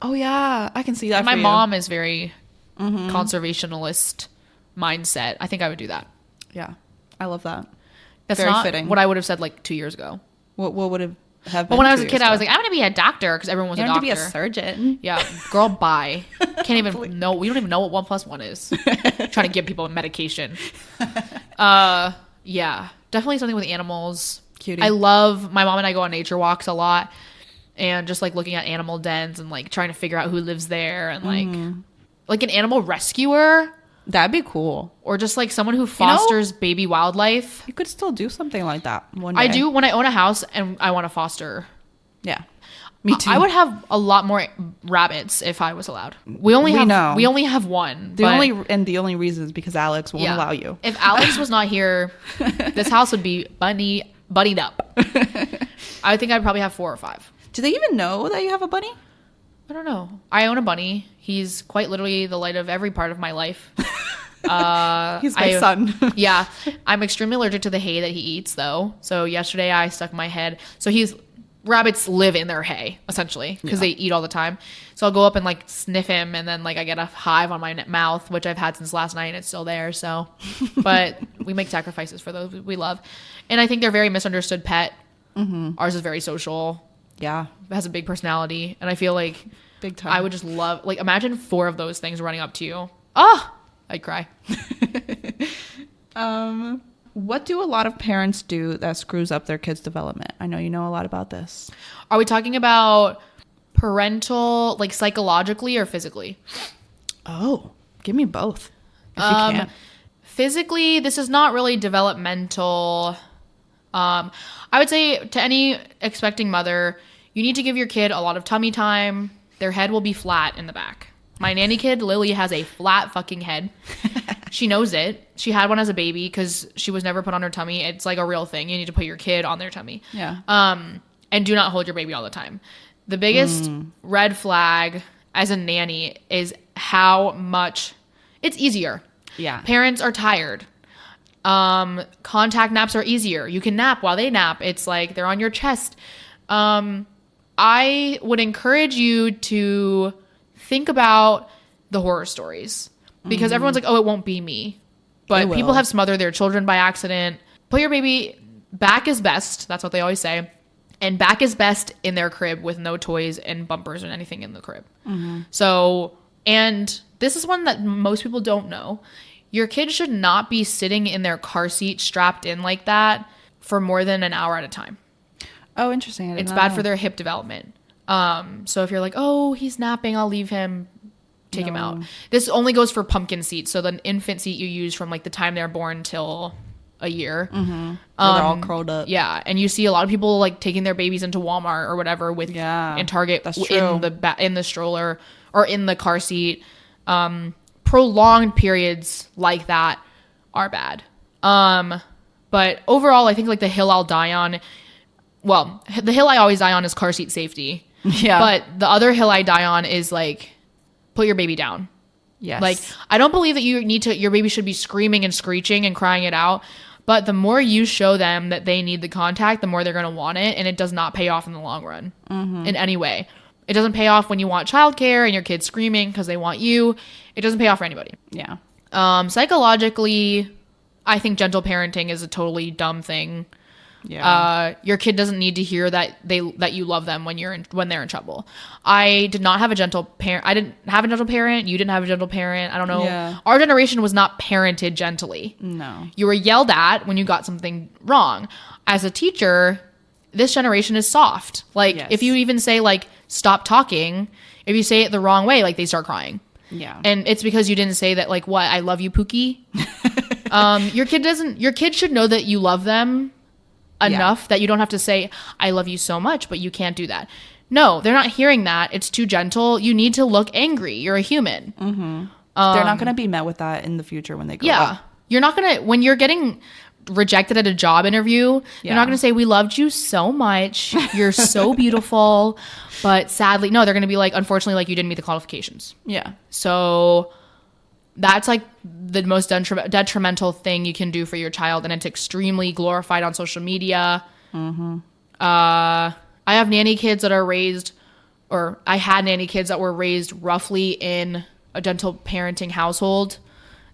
Oh, yeah. I can see that And my for you. mom is very conservationalist mindset. I think I would do that. Yeah. I love that. That's Very not fitting. what I would have said like 2 years ago. What would have been? But when I was a 2 kid, years I was ago? like, I'm going to be a doctor because everyone was You a have doctor. to be a surgeon. Yeah, girl, bye. Can't even know. We don't even know what 1 + 1 is. Trying to give people medication. Yeah, definitely something with animals. Cutie. I love, my mom and I go on nature walks a lot, and just like looking at animal dens and like trying to figure out who lives there, and like an animal rescuer, That'd be cool. or just like someone who fosters baby wildlife. You could still do something like that one day. I do when I own a house and I want to foster. Yeah. Me too. I would have a lot more rabbits if I was allowed. We only have one. The only reason is because Alex won't allow you. If Alex was not here, this house would be bunnied up. I think I'd probably have 4 or 5. Do they even know that you have a bunny? I don't know. I own a bunny. He's quite literally the light of every part of my life. He's my son. Yeah. I'm extremely allergic to the hay that he eats, though. So yesterday I stuck my head. So rabbits live in their hay, essentially, because they eat all the time. So I'll go up and like sniff him, and then like I get a hive on my mouth, which I've had since last night, and it's still there. So, but we make sacrifices for those we love. And I think they're a very misunderstood pet. Ours is very social. Yeah. It has a big personality, and I feel like Big time. I would just love, like, imagine 4 of those things running up to you. Oh, I'd cry. What do a lot of parents do that screws up their kids' development? I know you know a lot about this. Are we talking about parental, like psychologically or physically? Oh, give me both. If you can. Physically, this is not really developmental. I would say to any expecting mother, you need to give your kid a lot of tummy time. Their head will be flat in the back. My nanny kid, Lily, has a flat fucking head. She knows it. She had one as a baby because she was never put on her tummy. It's like a real thing. You need to put your kid on their tummy. Yeah. And do not hold your baby all the time. The biggest red flag as a nanny is how much it's easier. Yeah. Parents are tired. Contact naps are easier. You can nap while they nap. It's like they're on your chest. I would encourage you to think about the horror stories because everyone's like, oh, it won't be me. But people have smothered their children by accident. Put your baby back is best. That's what they always say. And back is best in their crib with no toys and bumpers and anything in the crib. So, and this is one that most people don't know. Your kid should not be sitting in their car seat strapped in like that for more than an hour at a time. Oh, interesting. It's bad for their hip development. So if you're like, oh, he's napping, I'll leave him, take him out. This only goes for pumpkin seats. So the infant seat you use from like the time they're born till a year. They're all curled up. Yeah. And you see a lot of people like taking their babies into Walmart or whatever with in Target in the stroller or in the car seat. Prolonged periods like that are bad. But overall, I think like the hill I'll die on. Well, the hill I always die on is car seat safety. Yeah. But the other hill I die on is like, put your baby down. Yes. Like, I don't believe that your baby should be screaming and screeching and crying it out. But the more you show them that they need the contact, the more they're going to want it. And it does not pay off in the long run in any way. It doesn't pay off when you want childcare and your kid's screaming because they want you. It doesn't pay off for anybody. Yeah. Psychologically, I think gentle parenting is a totally dumb thing. Yeah. Your kid doesn't need to hear that you love them when they're in trouble. I did not have a gentle parent. I didn't have a gentle parent. You didn't have a gentle parent. I don't know. Yeah. Our generation was not parented gently. No. You were yelled at when you got something wrong. As a teacher, this generation is soft. Like if you even say like stop talking, if you say it the wrong way, like they start crying. Yeah. And it's because you didn't say that like what I love you, Pookie. Your kid should know that you love them enough that you don't have to say I love you so much, but you can't do that. No, they're not hearing that. It's too gentle. You need to look angry. You're a human. They're not going to be met with that in the future when they grow up. You're not going to, when you're getting rejected at a job interview, they're not going to say, we loved you so much. You're so beautiful. But sadly, no, they're going to be like, unfortunately, like you didn't meet the qualifications. Yeah. So that's like the most detrimental thing you can do for your child. And it's extremely glorified on social media. Mm-hmm. I have nanny kids that are raised, or I had nanny kids that were raised roughly in a gentle parenting household.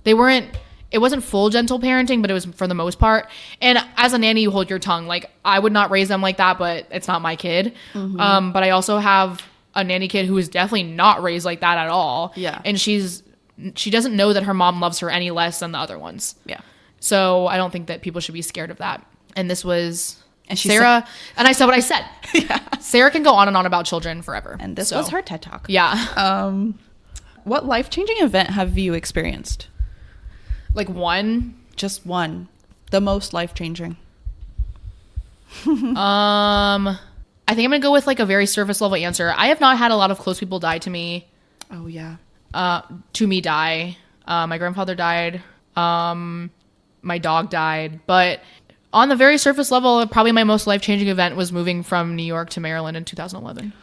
It wasn't full gentle parenting, but it was for the most part. And as a nanny, you hold your tongue. Like, I would not raise them like that, but it's not my kid. Mm-hmm. But I also have a nanny kid who is definitely not raised like that at all. Yeah. And she doesn't know that her mom loves her any less than the other ones. Yeah. So I don't think that people should be scared of that. And this was And Sarah, and I said what I said. Yeah. Sarah can go on and on about children forever. And this was her TED Talk. Yeah. What life-changing event have you experienced? Like one? Just one. The most life-changing. I think I'm gonna go with like a very surface level answer. I have not had a lot of close people die to me. Oh yeah. Die. My grandfather died. My dog died. But on the very surface level, probably my most life-changing event was moving from New York to Maryland in 2011.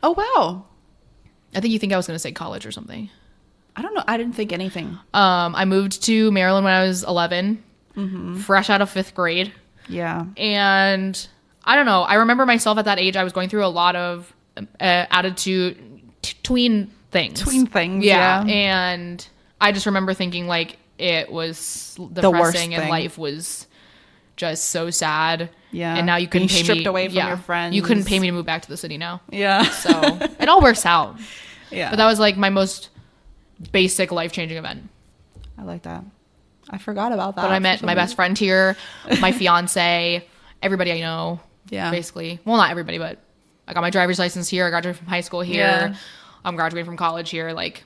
Oh wow. I think you think I was gonna say college or something. I don't know. I didn't think anything. I moved to Maryland when I was 11, fresh out of 5th grade. Yeah. And I don't know. I remember myself at that age, I was going through a lot of tween things. Yeah. And I just remember thinking like it was depressing and life was just so sad. Yeah. And now you couldn't pay me. Stripped away from your friends. You couldn't pay me to move back to the city now. Yeah. So it all works out. Yeah. But that was like my most basic life-changing event. I like that. I forgot about that. But I met my best friend here, my fiance, everybody I know. Yeah. Basically. Well, not everybody, but I got my driver's license here. I graduated from high school here. Yeah. I'm graduating from college here. Like,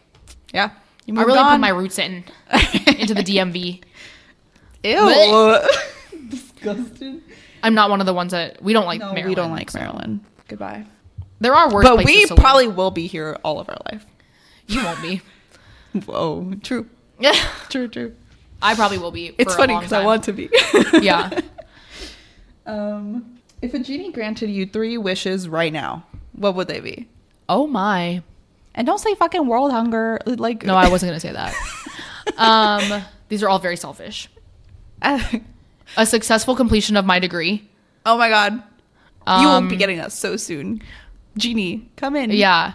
yeah. I really put my roots into the DMV. Ew. Disgusting. I'm not one of the ones that we don't like Maryland. We don't like Maryland. Goodbye. There are worse but places we probably will be here all of our life. You won't be. Whoa. True. Yeah. True. I probably will be. It's funny because I want to be. Yeah. If a genie granted you 3 wishes right now, what would they be? Oh my. And don't say fucking world hunger. Like, no, I wasn't gonna say that. These are all very selfish. A successful completion of my degree. Oh my god. You won't be getting that so soon. Genie, come in. Yeah.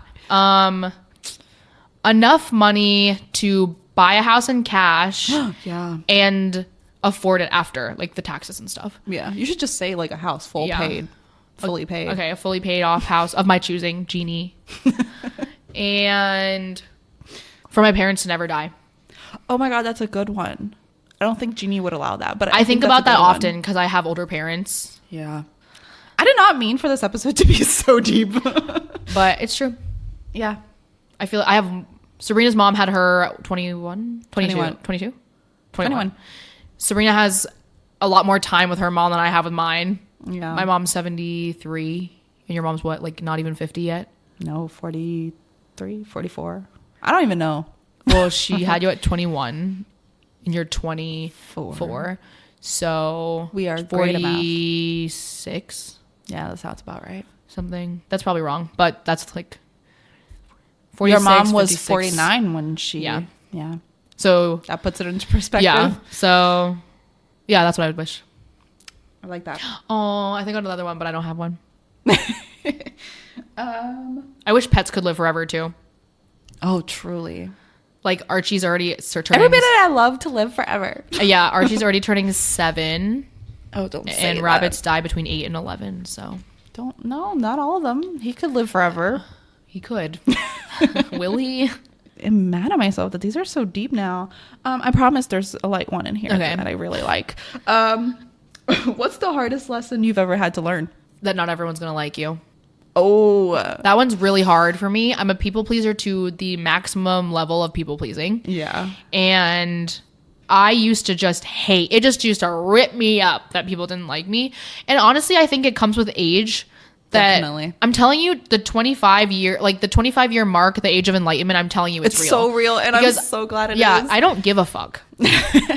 Enough money to buy a house in cash. Yeah. And afford it after, like the taxes and stuff. Yeah. You should just say like a house fully paid. Okay, a fully paid off house of my choosing, genie. And for my parents to never die. Oh my god, that's a good one. I don't think Genie would allow that, but I think about that often because I have older parents. Yeah. I did not mean for this episode to be so deep. But it's true. Yeah. I feel I have Sabrina's mom had her 21. Sabrina has a lot more time with her mom than I have with mine. Yeah. My mom's 73 and your mom's what, like not even 50 yet? No, 43, 44. I don't even know. Well, she had you at 21 and you're 24. So we are 46. Yeah, that sounds about right. Something. That's probably wrong, but that's like 46. Your mom was 56. 49 when she... Yeah. So that puts it into perspective. Yeah. So, yeah, that's what I would wish. I like that. Oh, I think I got another one, but I don't have one. I wish pets could live forever, too. Oh, truly. Like, Archie's already turning... Everybody that I love to live forever. Yeah, Archie's already turning 7. Oh, don't say and that. rabbits die between 8 and 11, so... No, not all of them. He could live forever. He could. Will he? I'm mad at myself that these are so deep now. I promise there's a light one in here that I really like. What's the hardest lesson you've ever had to learn? That not everyone's gonna like you. Oh, that one's really hard for me. I'm a people pleaser to the maximum level of people pleasing. Yeah. And I used to just hate it. Just used to rip me up that people didn't like me. And honestly, I think it comes with age. Definitely. I'm telling you, the 25 year mark, the age of enlightenment, I'm telling you it's real. So real, and I'm so glad it is. Yeah, I don't give a fuck.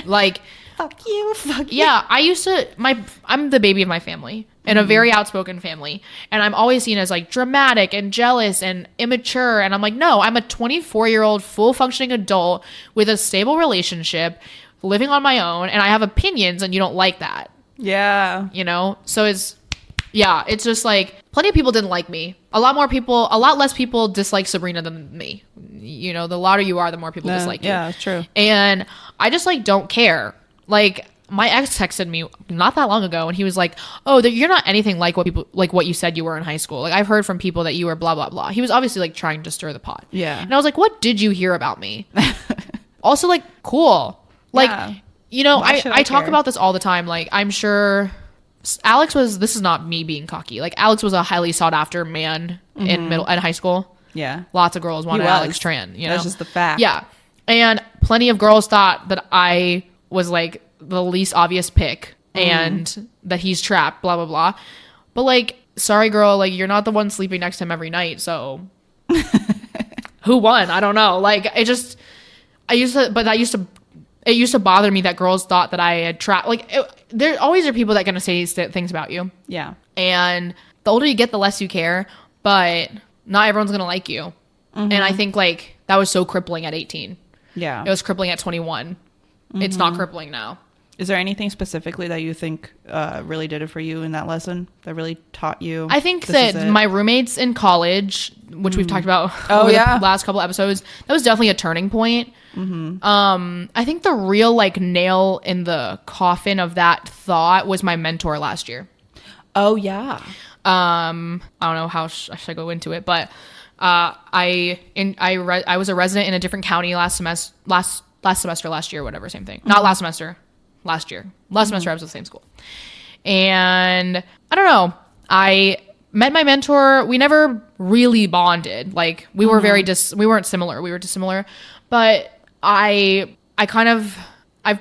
Like, fuck you. Yeah, I'm the baby of my family in a very outspoken family. And I'm always seen as like dramatic and jealous and immature. And I'm like, no, I'm a 24-year-old full functioning adult with a stable relationship, living on my own. And I have opinions and you don't like that. Yeah. You know? So it's just like plenty of people didn't like me. A lot less people dislike Sabrina than me. You know, the louder you are, the more people dislike you. Yeah, it's true. And I just like don't care. Like my ex texted me not that long ago and he was like, oh, you're not anything like what you said you were in high school. Like I've heard from people that you were blah, blah, blah. He was obviously like trying to stir the pot. Yeah. And I was like, what did you hear about me? Also like, cool. Like, yeah. You know, I talk about this all the time. Like I'm sure this is not me being cocky. Like Alex was a highly sought after man in high school. Yeah. Lots of girls wanted Alex Tran, you know? That's just the fact. Yeah. And plenty of girls thought that I was like the least obvious pick and that he's trapped, blah, blah, blah. But like, sorry, girl, like you're not the one sleeping next to him every night. So who won? I don't know. Like it used to bother me that girls thought that I had trapped. Like there always are people that going to say things about you. Yeah. And the older you get, the less you care. But not everyone's going to like you. And I think like that was so crippling at 18. Yeah. It was crippling at 21. It's not crippling now. Is there anything specifically that you think really did it for you in that lesson that really taught you? I think that my roommates in college, which we've talked about over the last couple episodes, that was definitely a turning point. I think the real like nail in the coffin of that thought was my mentor last year. Oh yeah. I don't know how should I go into it, but I was a resident in a different county last year, whatever, same thing. Not last semester, last year. Last semester I was at the same school. And I don't know. I met my mentor. We never really bonded. Like we were we weren't similar. We were dissimilar. But I've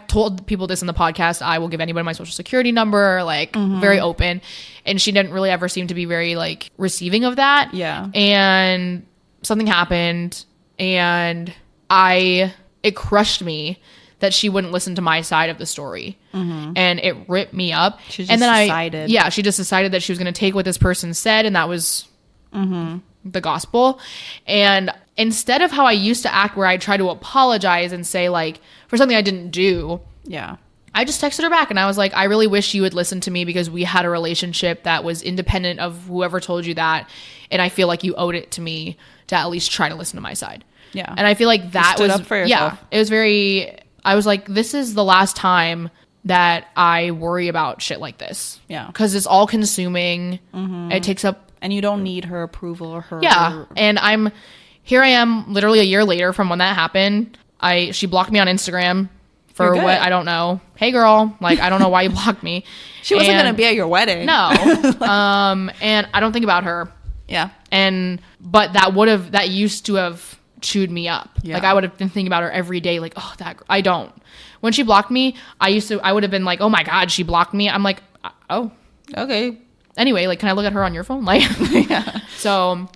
told people this in the podcast. I will give anybody my social security number, like very open. And she didn't really ever seem to be very like receiving of that. Yeah. And something happened and it crushed me that she wouldn't listen to my side of the story. And it ripped me up. She just decided. She just decided that she was going to take what this person said. And that was the gospel. And instead of how I used to act where I try to apologize and say like for something I didn't do. Yeah. I just texted her back and I was like, I really wish you would listen to me because we had a relationship that was independent of whoever told you that. And I feel like you owed it to me to at least try to listen to my side. Yeah. And I feel like that was, up for yourself. It was I was like, this is the last time that I worry about shit like this. Yeah. Because it's all consuming. It takes up. And you don't need her approval or her. Yeah. And here I am literally a year later from when that happened. She blocked me on Instagram. For what I don't know. Hey girl, like I don't know why you blocked me. She wasn't gonna be at your wedding. No. And I don't think about her. Yeah. But that used to have chewed me up. Yeah. Like I would have been thinking about her every day. Like I don't. When she blocked me, I would have been like, oh my god, she blocked me. I'm like, oh, okay. Anyway, like can I look at her on your phone? Like, yeah. So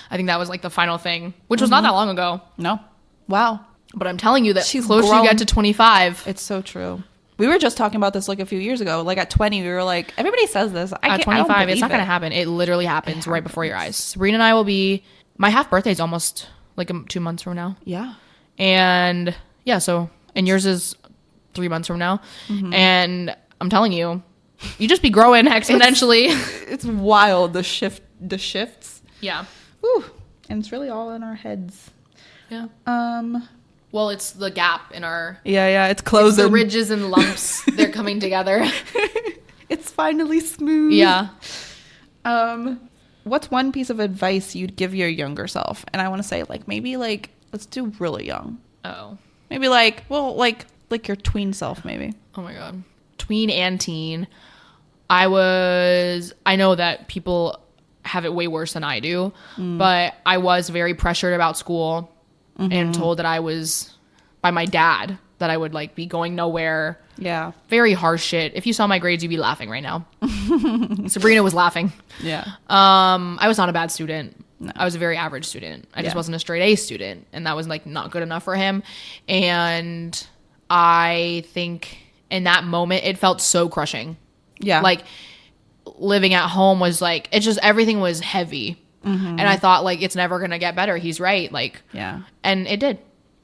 I think that was like the final thing, which was not that long ago. No. Wow. But I'm telling you that she's closer grown. You get to 25. It's so true. We were just talking about this like a few years ago. Like at 20, we were like, everybody says this. At 25, it's not going to happen. It literally happens right before your eyes. Sabrina and I will be, my half birthday is almost like 2 months from now. Yeah. And yeah, and yours is 3 months from now. And I'm telling you, you just be growing exponentially. It's wild. The shifts. Yeah. Whew. And it's really all in our heads. Yeah. Well, it's the gap in our... Yeah, it's closing. It's the ridges and lumps. They're coming together. It's finally smooth. Yeah. What's one piece of advice you'd give your younger self? And I want to say, like, maybe, like, let's do really young. Oh. Maybe, like, well, like your tween self, maybe. Oh, my God. Tween and teen. I know that people have it way worse than I do, but I was very pressured about school. And told that I was by my dad that I would like be going nowhere. Yeah. Very harsh shit. If you saw my grades, you'd be laughing right now. Sabrina was laughing. Yeah. I was not a bad student. No. I was a very average student. I just wasn't a straight A student. And that was like not good enough for him. And I think in that moment, it felt so crushing. Yeah. Like, living at home was like, it's just, everything was heavy. And I thought, like, it's never gonna get better. He's right. Like, yeah. And it did.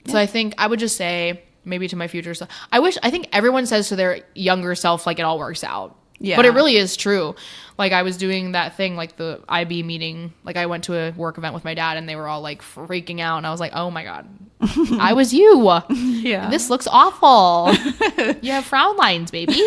So I think I would just say, maybe to my future self, I think everyone says to their younger self, like, it all works out. Yeah. But it really is true. Like, I was doing that thing, like the IB meeting. Like, I went to a work event with my dad and they were all like freaking out. And I was like, oh my God, I was you. Yeah. This looks awful. You have frown lines, baby.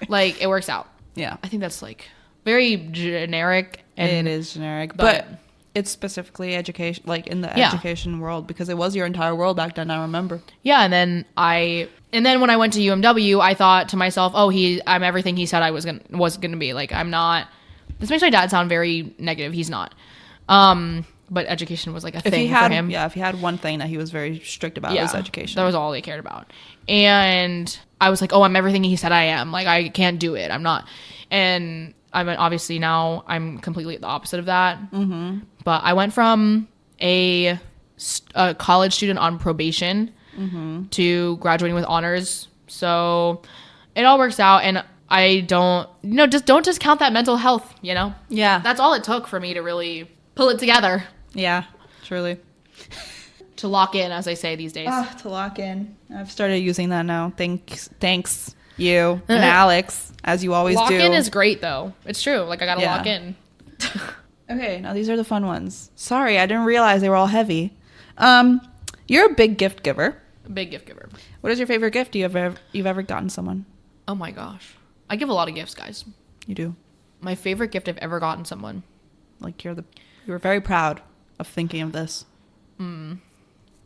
Like, it works out. Yeah. I think that's like very generic. And it is generic. But it's specifically education, like in the education world, because it was your entire world back then, I remember. Yeah. And then when I went to UMW, I thought to myself, oh, I'm everything he said I was gonna be. Like, I'm not. This makes my dad sound very negative. He's not. But education was like a thing for him. Yeah, if he had one thing that he was very strict about, it was education. That was all he cared about. And I was like, oh, I'm everything he said I am. Like, I can't do it. I'm not. And obviously now I'm completely the opposite of that. Mm-hmm. But I went from a college student on probation to graduating with honors. So it all works out. And I don't discount that mental health, you know? Yeah. That's all it took for me to really pull it together. Yeah, truly. To lock in, as I say these days. To lock in. I've started using that now. Thanks you and Alex, as you always do. Lock in is great, though. It's true. Like, I gotta lock in. Okay, now these are the fun ones. Sorry, I didn't realize they were all heavy. You're a big gift giver. Big gift giver. What is your favorite gift you've ever gotten someone? Oh my gosh. I give a lot of gifts, guys. You do? My favorite gift I've ever gotten someone. Like, you were very proud of thinking of this.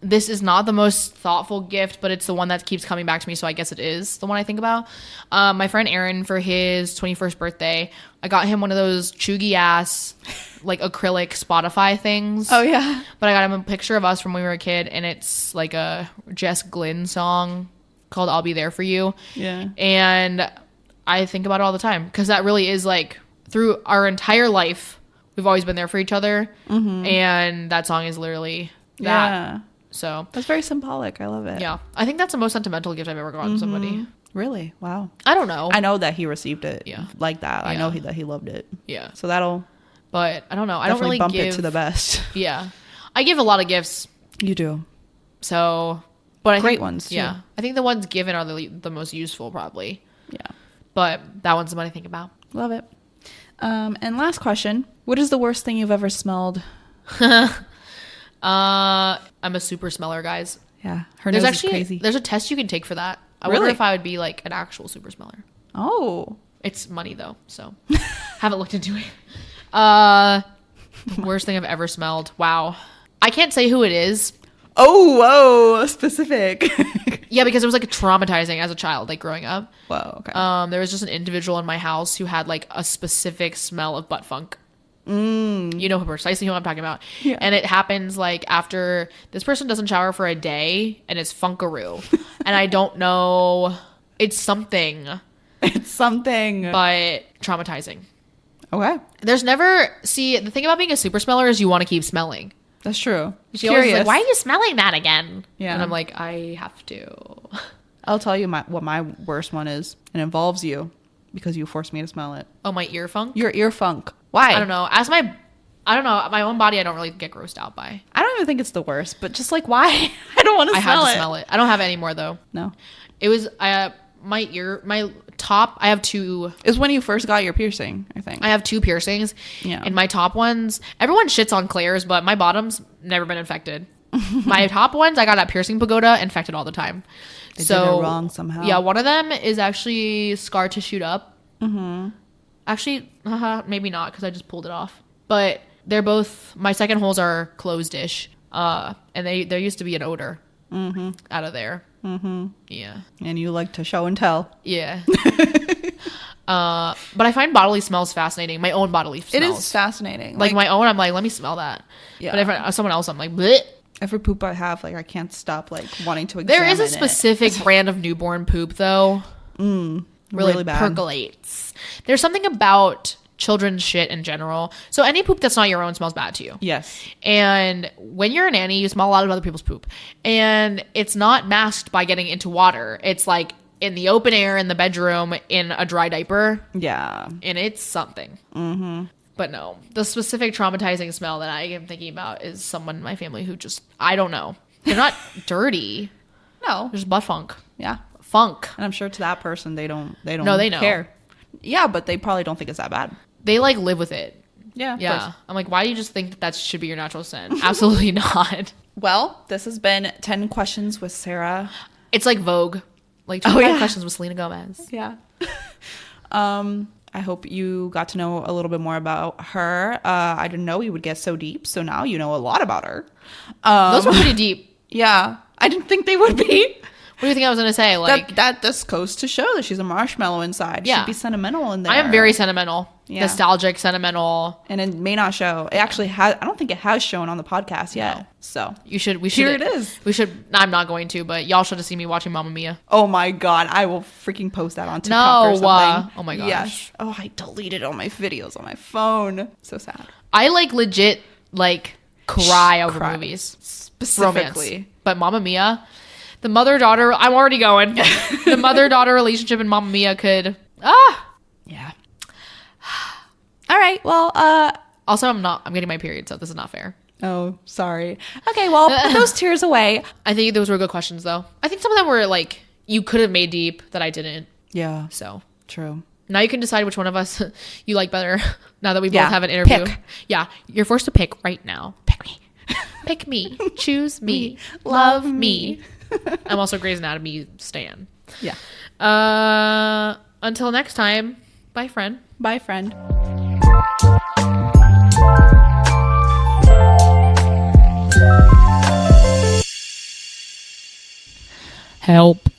This is not the most thoughtful gift, but it's the one that keeps coming back to me, so I guess it is the one I think about. My friend Aaron, for his 21st birthday, I got him one of those chuggy ass, like, acrylic Spotify things. Oh, yeah. But I got him a picture of us from when we were a kid, and it's like a Jess Glynn song called I'll Be There For You. Yeah. And I think about it all the time, because that really is, like, through our entire life, we've always been there for each other. Mm-hmm. And that song is literally that. Yeah. So that's very symbolic. I love it. Yeah. I think that's the most sentimental gift I've ever gotten somebody. Really? Wow. I don't know. I know that he received it like that. Yeah. I know that he loved it. Yeah. So that'll... But I don't know. I don't really bump it to the best. Yeah. I give a lot of gifts. You do. So... But Great ones, too. Yeah. I think the ones given are the most useful, probably. Yeah. But that one's the one I think about. Love it. And last question. What is the worst thing you've ever smelled? I'm a super smeller, guys. Yeah. Her nose is crazy. There's a test you can take for that. I wonder if I would be like an actual super smeller. Oh. It's money though, so haven't looked into it. Worst thing I've ever smelled. Wow. I can't say who it is. Oh, whoa, specific. Yeah, because it was like traumatizing as a child, like growing up. Whoa, okay. There was just an individual in my house who had like a specific smell of butt funk. You know precisely who I'm talking about. Yeah. And it happens like after this person doesn't shower for a day and it's funkaroo. And I don't know. It's something. It's something. But traumatizing. Okay. There's never... See, the thing about being a super smeller is you want to keep smelling. That's true. She always is like, why are you smelling that again? Yeah. And I'm like, I have to. I'll tell you what my worst one is. It involves you because you forced me to smell it. Oh, my ear funk? Your ear funk. Why? I don't know. I don't know. My own body, I don't really get grossed out by. I don't even think it's the worst, but just like, why? I don't want to smell it. I have to smell it. I don't have it anymore, though. No. It was my top. I have two. It was when you first got your piercing, I think. I have two piercings. Yeah. And my top ones, everyone shits on Claire's, but my bottom's never been infected. My top ones, I got at Piercing Pagoda, infected all the time. They did it wrong somehow. Yeah, one of them is actually scar tissued up. Mm-hmm. Actually, maybe not because I just pulled it off. But they're both, my second holes are closed-ish. And there used to be an odor out of there. Mm-hmm. Yeah. And you like to show and tell. Yeah. But I find bodily smells fascinating. My own bodily smells. It is fascinating. Like my own, I'm like, let me smell that. Yeah. But if someone else, I'm like, bleh. Every poop I have, like, I can't stop, like, wanting to examine it. There is a specific brand of newborn poop, though. Really bad. Percolates. There's something about children's shit in general. So any poop that's not your own smells bad to you. Yes. And when you're a nanny, you smell a lot of other people's poop. And it's not masked by getting into water. It's like in the open air in the bedroom in a dry diaper. Yeah. And it's something. Mm-hmm. But no, the specific traumatizing smell that I am thinking about is someone in my family who just, I don't know. They're not dirty. No. There's butt funk. Yeah. Funk. And I'm sure to that person, they don't No, they know. care. Yeah, but they probably don't think it's that bad. They like live with it. Yeah. Yeah. I'm like, why do you just think that should be your natural sin? Absolutely not. Well, this has been 10 questions with Sarah. It's like Vogue. Like 25 questions with Selena Gomez. Yeah. I hope you got to know a little bit more about her. I didn't know we would get so deep, so now you know a lot about her. Those were pretty deep. Yeah. I didn't think they would be. What do you think I was going to say? Like that this goes to show that she's a marshmallow inside. Yeah. She'd be sentimental in there. I am very sentimental. Yeah. Nostalgic, sentimental. And it may not show. It actually has. I don't think it has shown on the podcast yet. No. So We should. Here it is. We should. I'm not going to, but y'all should have seen me watching Mamma Mia. Oh my God. I will freaking post that on TikTok or something. Oh my gosh. Yes. Oh, I deleted all my videos on my phone. So sad. I like legit like cry over movies. Specifically. Romance. But Mamma Mia, the mother-daughter, I'm already going. The mother-daughter relationship in Mamma Mia could Yeah. All right. Well, also I'm getting my period, so this is not fair. oh, sorry. Okay, well, put those tears away. I think those were good questions though. I think some of them were like you could have made deep that I didn't. Yeah. So True. now you can decide which one of us you like better now that we both Yeah. have an interview. Pick. Yeah. You're forced to pick right now. Pick me. Pick me. Choose me. Love me. I'm also Grey's Anatomy stan. Yeah. Until next time, bye, friend. Bye, friend. Help.